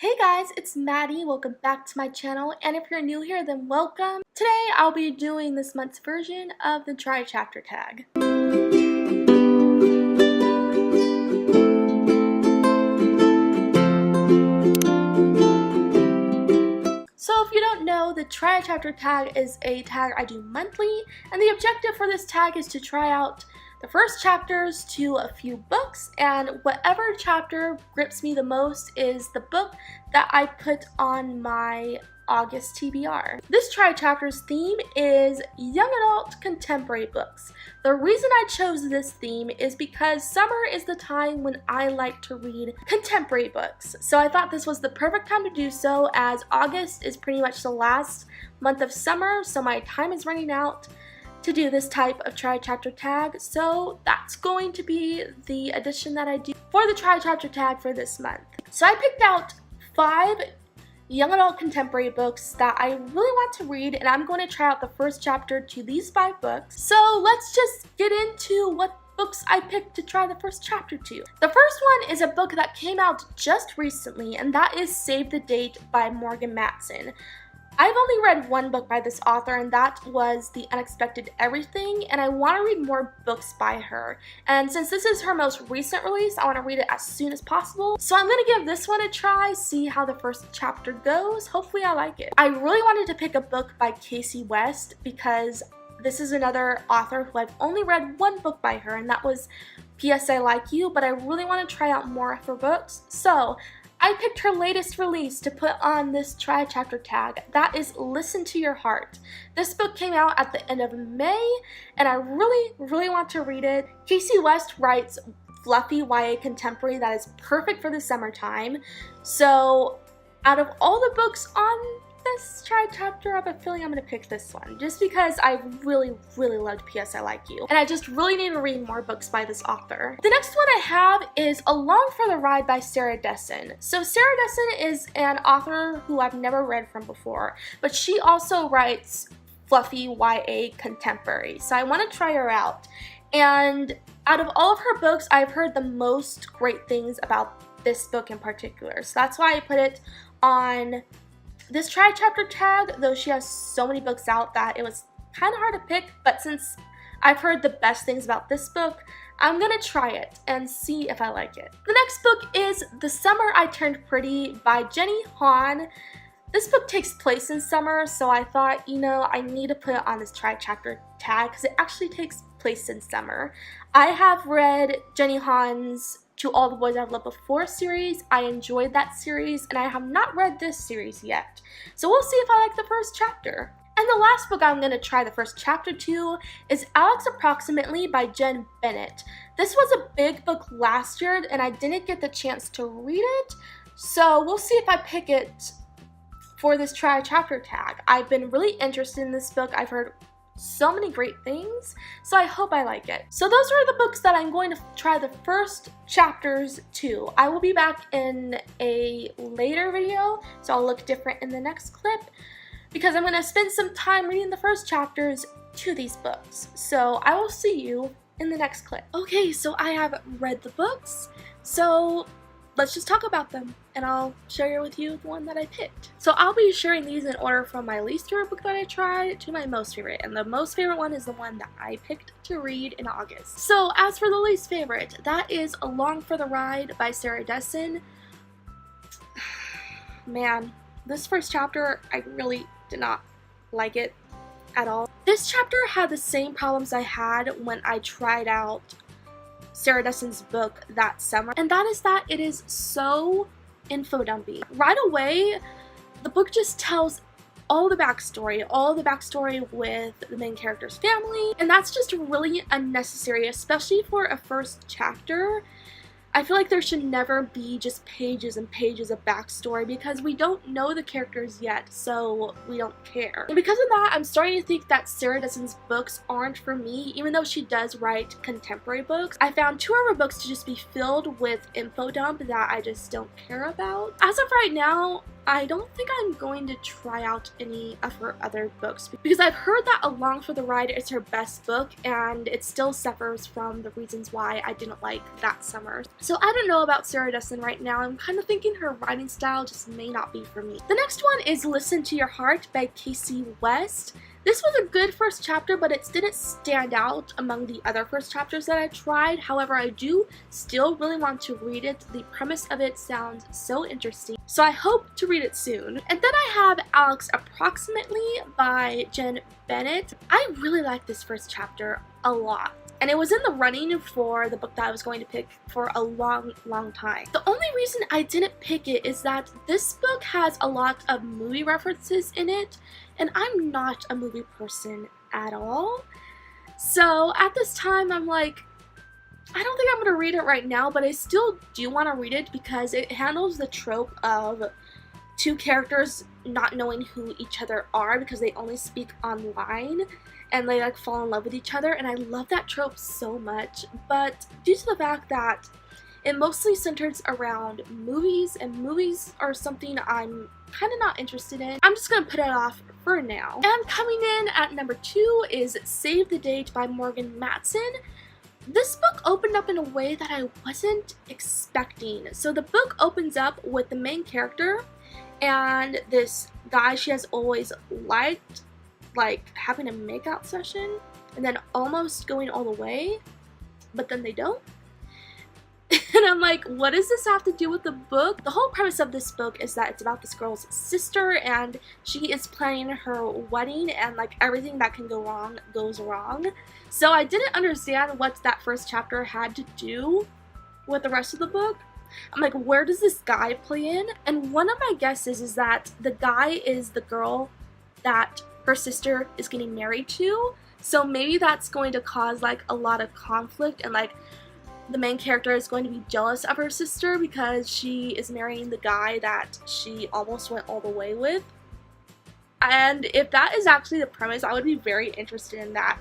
Hey guys, it's Maddie. Welcome back to my channel, and if you're new here, then welcome. Today I'll be doing this month's version of the Try Chapter tag. So if you don't know, the Try Chapter tag is a tag I do monthly, and the objective for this tag is to try out the first chapters to a few books, and whatever chapter grips me the most is the book that I put on my August TBR. This Try Chapters theme is young adult contemporary books. The reason I chose this theme is because summer is the time when I like to read contemporary books. So I thought this was the perfect time to do so, as August is pretty much the last month of summer, so my time is running out to do this type of Try Chapter tag. So that's going to be the addition that I do for the Try Chapter tag for this month. So I picked out 5 young adult contemporary books that I really want to read, and I'm going to try out the first chapter to these 5 books. So let's just get into what books I picked to try the first chapter to. The first one is a book that came out just recently, and that is Save the Date by Morgan Matson. I've only read one book by this author, and that was The Unexpected Everything, and I want to read more books by her. And since this is her most recent release, I want to read it as soon as possible. So I'm going to give this one a try, see how the first chapter goes. Hopefully I like it. I really wanted to pick a book by Casey West because this is another author who I've only read one book by her, and that was P.S. I Like You, but I really want to try out more of her books. So I picked her latest release to put on this Try Chapter tag. That is Listen to Your Heart. This book came out at the end of May, and I really want to read it. Casey West writes fluffy YA contemporary that is perfect for the summertime. So out of all the books on this Try Chapter, I have a feeling I'm going to pick this one, just because I really loved P.S. I Like You, and I just really need to read more books by this author. The next one I have is Along for the Ride by Sarah Dessen. So Sarah Dessen is an author who I've never read from before, but she also writes fluffy YA contemporary, so I want to try her out. And out of all of her books, I've heard the most great things about this book in particular, so that's why I put it on this Try Chapter tag, though she has so many books out that it was kind of hard to pick, but since I've heard the best things about this book, I'm gonna try it and see if I like it. The next book is The Summer I Turned Pretty by Jenny Han. This book takes place in summer, so I thought, I need to put it on this Try Chapter tag because it actually takes place in summer. I have read Jenny Han's To All the Boys I've Loved Before series. I enjoyed that series, and I have not read this series yet. So we'll see if I like the first chapter. And the last book I'm going to try the first chapter to is Alex Approximately by Jen Bennett. This was a big book last year, and I didn't get the chance to read it, so we'll see if I pick it for this Try Chapter tag. I've been really interested in this book. I've heard so many great things, so I hope I like it. So those are the books that I'm going to try the first chapters to. I will be back in a later video, so I'll look different in the next clip, because I'm going to spend some time reading the first chapters to these books. So I will see you in the next clip. Okay, so I have read the books, so let's just talk about them, and I'll share with you the one that I picked. So I'll be sharing these in order from my least favorite book that I tried to my most favorite, and the most favorite one is the one that I picked to read in August. So as for the least favorite, that is Along for the Ride by Sarah Dessen. Man, this first chapter, I really did not like it at all. This chapter had the same problems I had when I tried out Sarah Dessen's book that summer, and that is that it is so info dumpy. Right away, the book just tells all the backstory with the main character's family, and that's just really unnecessary, especially for a first chapter. I feel like there should never be just pages and pages of backstory because we don't know the characters yet, so we don't care. And because of that, I'm starting to think that Sarah Dessen's books aren't for me, even though she does write contemporary books. I found 2 of her books to just be filled with info dump that I just don't care about. As of right now, I don't think I'm going to try out any of her other books because I've heard that Along for the Ride is her best book and it still suffers from the reasons why I didn't like That Summer. So I don't know about Sarah Dessen right now. I'm kind of thinking her writing style just may not be for me. The next one is Listen to Your Heart by Casey West. This was a good first chapter, but it didn't stand out among the other first chapters that I tried. However, I do still really want to read it. The premise of it sounds so interesting, so I hope to read it soon. And then I have Alex Approximately by Jen Bennett. I really like this first chapter a lot. And it was in the running for the book that I was going to pick for a long time. The only reason I didn't pick it is that this book has a lot of movie references in it, and I'm not a movie person at all. So at this time, I'm like, I don't think I'm going to read it right now, but I still do want to read it because it handles the trope of two characters not knowing who each other are because they only speak online. And they like fall in love with each other, and I love that trope so much. But due to the fact that it mostly centers around movies, and movies are something I'm kind of not interested in, I'm just gonna put it off for now. And coming in at number 2 is Save the Date by Morgan Matson. This book opened up in a way that I wasn't expecting. So the book opens up with the main character and this guy she has always liked, like having a makeout session and then almost going all the way, but then they don't. And I'm like, what does this have to do with the book? The whole premise of this book is that it's about this girl's sister and she is planning her wedding and like everything that can go wrong goes wrong. So I didn't understand what that first chapter had to do with the rest of the book. I'm like, where does this guy play in? And one of my guesses is that the guy is the girl that her sister is getting married to, so maybe that's going to cause like a lot of conflict and like the main character is going to be jealous of her sister because she is marrying the guy that she almost went all the way with. And if that is actually the premise, I would be very interested in that.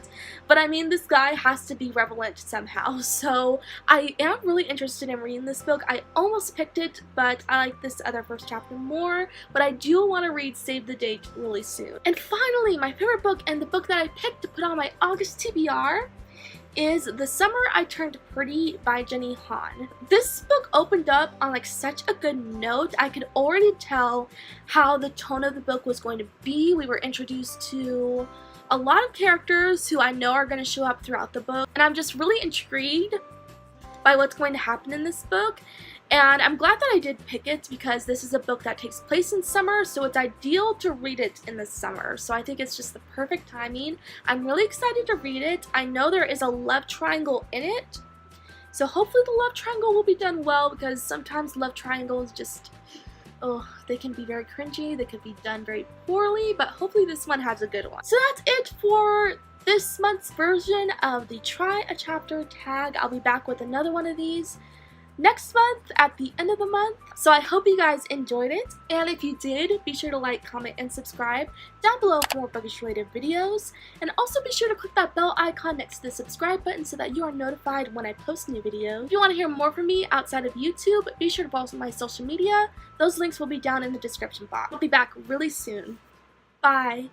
But I mean, this guy has to be relevant somehow, so I am really interested in reading this book. I almost picked it, but I like this other first chapter more. But I do want to read Save the Date really soon. And finally, my favorite book and the book that I picked to put on my August TBR is The Summer I Turned Pretty by Jenny Han. This book opened up on like such a good note. I could already tell how the tone of the book was going to be. We were introduced to a lot of characters who I know are going to show up throughout the book, and I'm just really intrigued by what's going to happen in this book. And I'm glad that I did pick it because this is a book that takes place in summer, so it's ideal to read it in the summer. So I think it's just the perfect timing. I'm really excited to read it. I know there is a love triangle in it, so hopefully the love triangle will be done well because sometimes love triangles just, oh, they can be very cringy, they could be done very poorly, but hopefully this one has a good one. So that's it for this month's version of the Try a Chapter tag. I'll be back with another one of these next month at the end of the month. So I hope you guys enjoyed it, and if you did, be sure to like, comment, and subscribe down below for more bookish related videos, and also be sure to click that bell icon next to the subscribe button so that you are notified when I post new videos. If you want to hear more from me outside of YouTube, be sure to follow my social media. Those links will be down in the description box. I'll be back really soon. Bye!